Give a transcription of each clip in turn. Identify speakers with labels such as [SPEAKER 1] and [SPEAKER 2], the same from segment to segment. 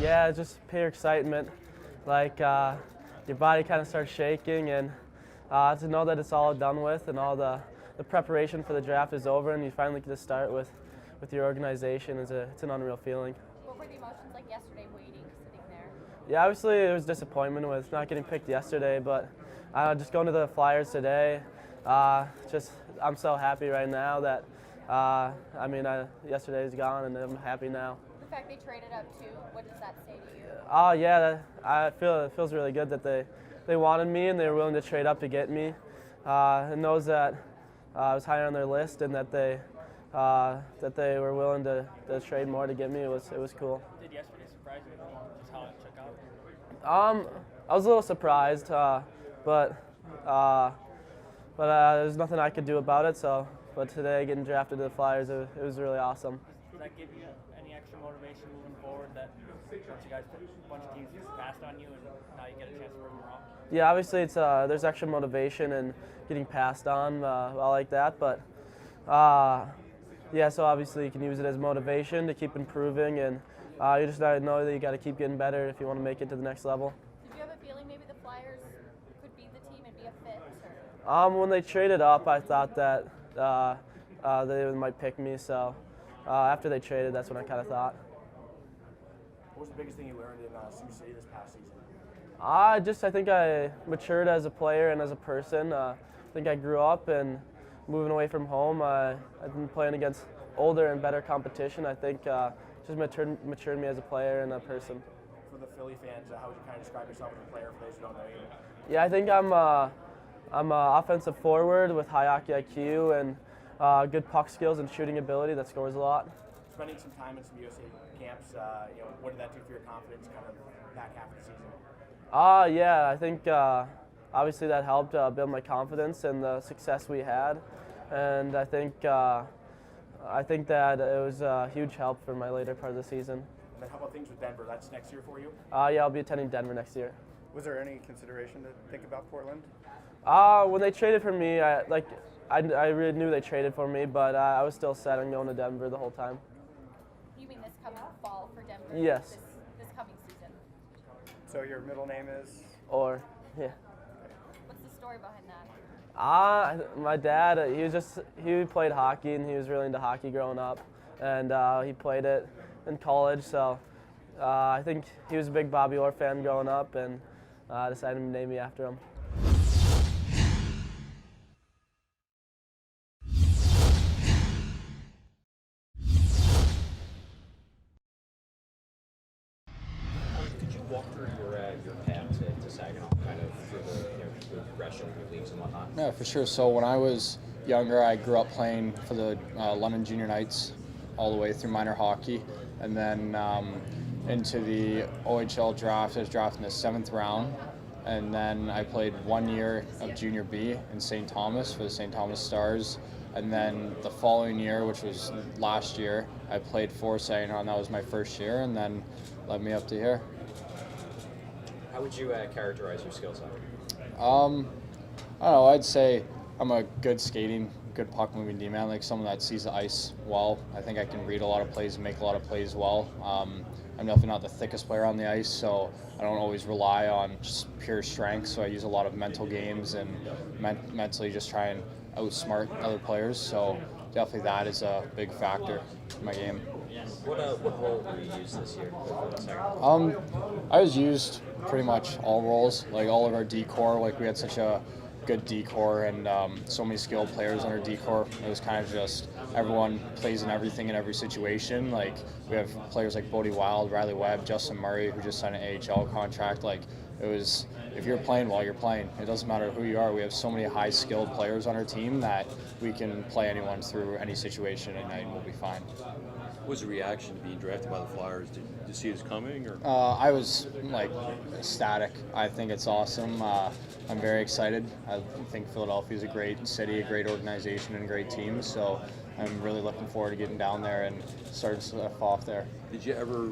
[SPEAKER 1] Yeah, just pure excitement. Like your body kind of starts shaking, and to know that it's all done with and all the preparation for the draft is over, and you finally get to start with your organization it's an unreal feeling.
[SPEAKER 2] What were the emotions like yesterday, waiting, sitting there?
[SPEAKER 1] Yeah, obviously it was disappointment with not getting picked yesterday, but just going to the Flyers today, I'm so happy right now that yesterday's gone and I'm happy now.
[SPEAKER 2] The fact they traded up too, what does that say to you?
[SPEAKER 1] Oh yeah, it feels really good that they wanted me and they were willing to trade up to get me. It knows that I was higher on their list and that they were willing to trade more to get me. It was cool.
[SPEAKER 3] Did yesterday surprise you just how it took out?
[SPEAKER 1] I was a little surprised, but there's nothing I could do about it. But today getting drafted to the Flyers, it was really awesome.
[SPEAKER 3] Does that give you any extra motivation moving forward that a bunch of teams passed on you and now you get a chance to prove them wrong?
[SPEAKER 1] Yeah, obviously there's extra motivation in getting passed on like that, but yeah, so obviously you can use it as motivation to keep improving, and you just know that you got to keep getting better if you want to make it to the next level.
[SPEAKER 2] Did you have a feeling maybe the Flyers could be the team and be a fit? Or?
[SPEAKER 1] When they traded up, I thought that they might pick me, so after they traded, that's when I kind of thought.
[SPEAKER 4] What was the biggest thing you learned in Sioux City this past season?
[SPEAKER 1] I think I matured as a player and as a person. I think I grew up, and moving away from home, I've been playing against older and better competition. I think just matured me as a player and a person.
[SPEAKER 4] For the Philly fans, how would you kind of describe yourself as a player for those who don't know you?
[SPEAKER 1] Yeah, I think I'm an offensive forward with high hockey IQ and good puck skills and shooting ability that scores a lot.
[SPEAKER 4] Spending some time in some USA camps, what did that do for your confidence kind of back half of the season?
[SPEAKER 1] Yeah, I think obviously that helped build my confidence and the success we had, and I think that it was a huge help for my later part of the season.
[SPEAKER 4] And then how about things with Denver? That's next year for you?
[SPEAKER 1] Yeah, I'll be attending Denver next year.
[SPEAKER 5] Was there any consideration to think about Portland?
[SPEAKER 1] When they traded for me, I really knew they traded for me, but I was still set on going to Denver the whole time.
[SPEAKER 2] You mean this coming fall for Denver?
[SPEAKER 1] Yes.
[SPEAKER 2] This coming season.
[SPEAKER 5] So your middle name is?
[SPEAKER 1] Or, yeah.
[SPEAKER 2] What's the story behind that?
[SPEAKER 1] My dad, he played hockey and he was really into hockey growing up, and he played it in college. So I think he was a big Bobby Orr fan growing up, and decided to name me after him.
[SPEAKER 6] Could you walk through your path to Saginaw, kind of through the progression of your leagues and whatnot?
[SPEAKER 7] Yeah, for sure. So when I was younger, I grew up playing for the London Junior Knights all the way through minor hockey, and then into the OHL draft. I was drafted in the 7th round, and then I played 1 year of Junior B in St. Thomas for the St. Thomas Stars, and then the following year, which was last year, I played for Saginaw, and that was my first year, and then led me up to here.
[SPEAKER 6] How would you characterize your skill set?
[SPEAKER 7] I don't know, I'd say I'm a good skating, good puck moving D-man, like someone that sees the ice well. I think I can read a lot of plays and make a lot of plays well. I'm definitely not the thickest player on the ice, so I don't always rely on just pure strength, so I use a lot of mental games and mentally just try and outsmart other players, so definitely that is a big factor in my game.
[SPEAKER 6] What role were you used this year?
[SPEAKER 7] I was used pretty much all roles, like all of our D-core, like we had such a good D-core and so many skilled players on our D-core. It was kind of just everyone plays in everything in every situation. Like we have players like Bodie Wild, Riley Webb, Justin Murray, who just signed an AHL contract. Like it was, if you're playing well, you're playing. It doesn't matter who you are. We have so many high-skilled players on our team that we can play anyone through any situation and we'll be fine.
[SPEAKER 8] What was the reaction to being drafted by the Flyers? Did you see this coming? Or?
[SPEAKER 7] I was like ecstatic. I think it's awesome. I'm very excited. I think Philadelphia is a great city, a great organization, and a great team. So I'm really looking forward to getting down there and starting stuff off there.
[SPEAKER 8] Did you ever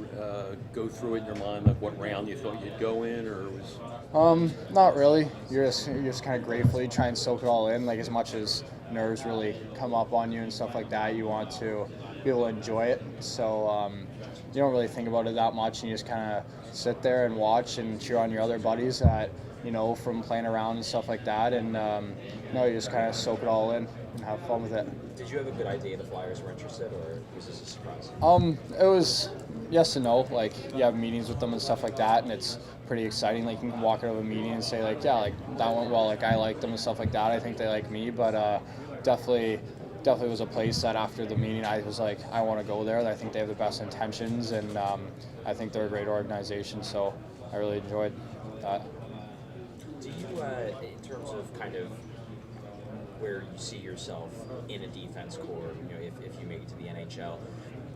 [SPEAKER 8] go through it in your mind, like what round you thought you'd go in, or was?
[SPEAKER 7] Not really. You're just kind of gratefully try and soak it all in. Like as much as nerves really come up on you and stuff like that, you want to be able to enjoy it. So you don't really think about it that much, and you just kind of sit there and watch and cheer on your other buddies that, you know, from playing around and stuff like that, and you just kind of soak it all in and have fun with it.
[SPEAKER 6] Did you have a good idea the Flyers were interested, or was this a surprise?
[SPEAKER 7] It was yes and no. Like, you have meetings with them and stuff like that, and it's pretty exciting. Like, you can walk out of a meeting and say, like, yeah, like, that went well. Like, I like them and stuff like that. I think they like me, but definitely was a place that after the meeting I was like, I want to go there. I think they have the best intentions, and I think they're a great organization. So I really enjoyed that.
[SPEAKER 6] Do you, in terms of kind of where you see yourself in a defense corps, you know, if you make it to the NHL,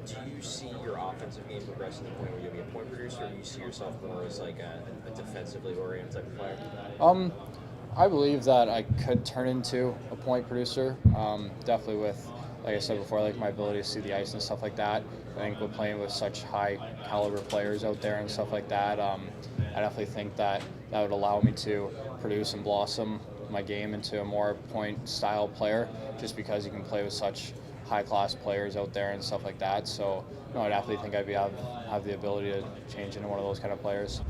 [SPEAKER 6] do you see your offensive game progressing to the point where you'll be a point producer, or do you see yourself more as like a defensively oriented type of player?
[SPEAKER 7] I believe that I could turn into a point producer, definitely with, like I said before, like my ability to see the ice and stuff like that. I think with playing with such high caliber players out there and stuff like that, I definitely think that would allow me to produce and blossom my game into a more point style player, just because you can play with such high class players out there and stuff like that. So no, I definitely think I'd have the ability to change into one of those kind of players.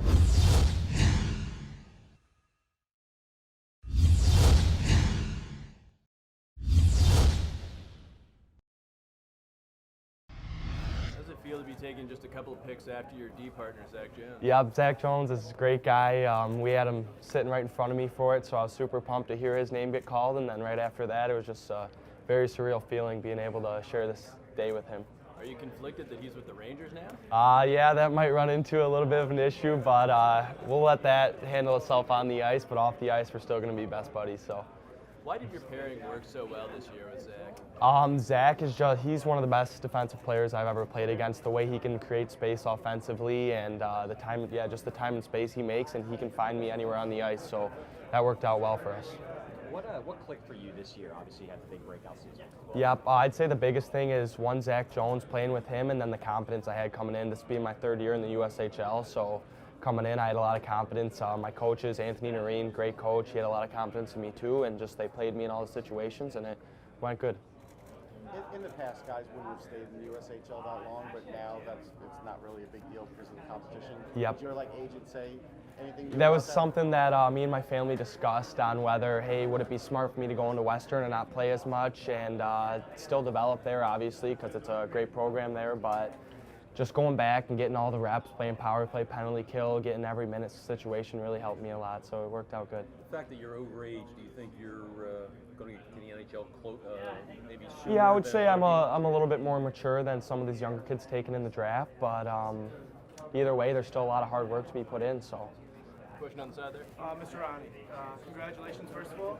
[SPEAKER 9] How does it feel to be taking just a couple of picks after your D partner, Zach Jones?
[SPEAKER 10] Yeah, Zach Jones is a great guy. We had him sitting right in front of me for it, so I was super pumped to hear his name get called, and then right after that, it was just a very surreal feeling being able to share this day with him.
[SPEAKER 9] Are you conflicted that he's with the Rangers now?
[SPEAKER 10] Yeah, that might run into a little bit of an issue, but we'll let that handle itself on the ice, but off the ice, we're still going to be best buddies. So.
[SPEAKER 9] Why did your pairing work so well this year with Zach?
[SPEAKER 10] Zach is he's one of the best defensive players I've ever played against. The way he can create space offensively, and the time and space he makes, and he can find me anywhere on the ice. So that worked out well for us.
[SPEAKER 6] What clicked for you this year? Obviously, you had the big breakout season.
[SPEAKER 10] Yep, I'd say the biggest thing is one, Zach Jones, playing with him, and then the confidence I had coming in. This being my third year in the USHL, so coming in, I had a lot of confidence. My coaches, Anthony Noreen, great coach, he had a lot of confidence in me too, and just they played me in all the situations, and it went good.
[SPEAKER 11] In the past, guys wouldn't have stayed in the USHL that long, but now it's not really a big deal because of the competition.
[SPEAKER 10] Yep.
[SPEAKER 11] Did your agent say anything?
[SPEAKER 10] That was something that me and my family discussed on whether, hey, would it be smart for me to go into Western and not play as much and still develop there, obviously, because it's a great program there, but just going back and getting all the reps, playing power play, penalty kill, getting every minute situation really helped me a lot, so it worked out good.
[SPEAKER 8] The fact that you're overage, do you think you're going to get to the NHL maybe sooner?
[SPEAKER 10] Yeah, I would say I'm a little bit more mature than some of these younger kids taken in the draft, but either way, there's still a lot of hard work to be put in. So.
[SPEAKER 9] Question on the side there.
[SPEAKER 12] Mr. Ronald, congratulations first of all.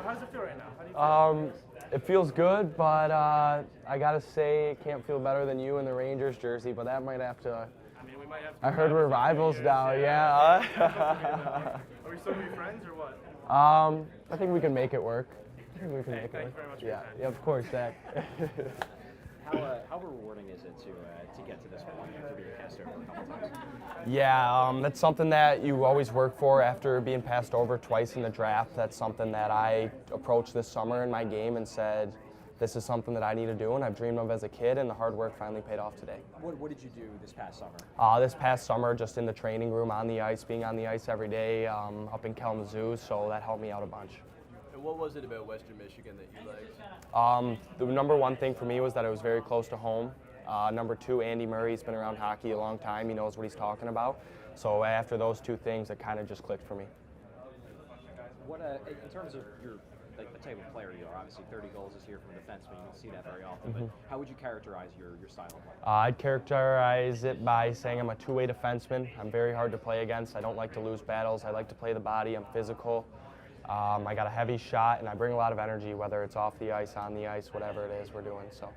[SPEAKER 12] How does it feel right now? How do you feel?
[SPEAKER 10] It feels good, but I gotta say, it can't feel better than you in the Rangers jersey, but that might have to.
[SPEAKER 12] I mean, we might have to.
[SPEAKER 10] I heard we're rivals now, yeah.
[SPEAKER 12] Are we still gonna be friends or what?
[SPEAKER 10] I think we can make it work. I think we can make it work.
[SPEAKER 12] Thank you very much.
[SPEAKER 10] Yeah, of course, Zach.
[SPEAKER 6] How rewarding is it to get to this point after being passed over a couple times?
[SPEAKER 10] Yeah, that's something that you always work for after being passed over twice in the draft. That's something that I approached this summer in my game and said, this is something that I need to do and I've dreamed of as a kid, and the hard work finally paid off today.
[SPEAKER 6] What did you do this past summer?
[SPEAKER 10] This past summer, just in the training room, on the ice, being on the ice every day, up in Kalamazoo, so that helped me out a bunch.
[SPEAKER 9] And what was it about Western Michigan that you liked?
[SPEAKER 10] The number one thing for me was that it was very close to home. Number two, Andy Murray's been around hockey a long time. He knows what he's talking about. So after those two things, it kind of just clicked for me.
[SPEAKER 6] What, in terms of the type of player you are, obviously 30 goals this year from a defenseman, you don't see that very often, but how would you characterize your style of play?
[SPEAKER 10] I'd characterize it by saying I'm a two-way defenseman. I'm very hard to play against. I don't like to lose battles. I like to play the body. I'm physical. I got a heavy shot, and I bring a lot of energy, whether it's off the ice, on the ice, whatever it is we're doing. So.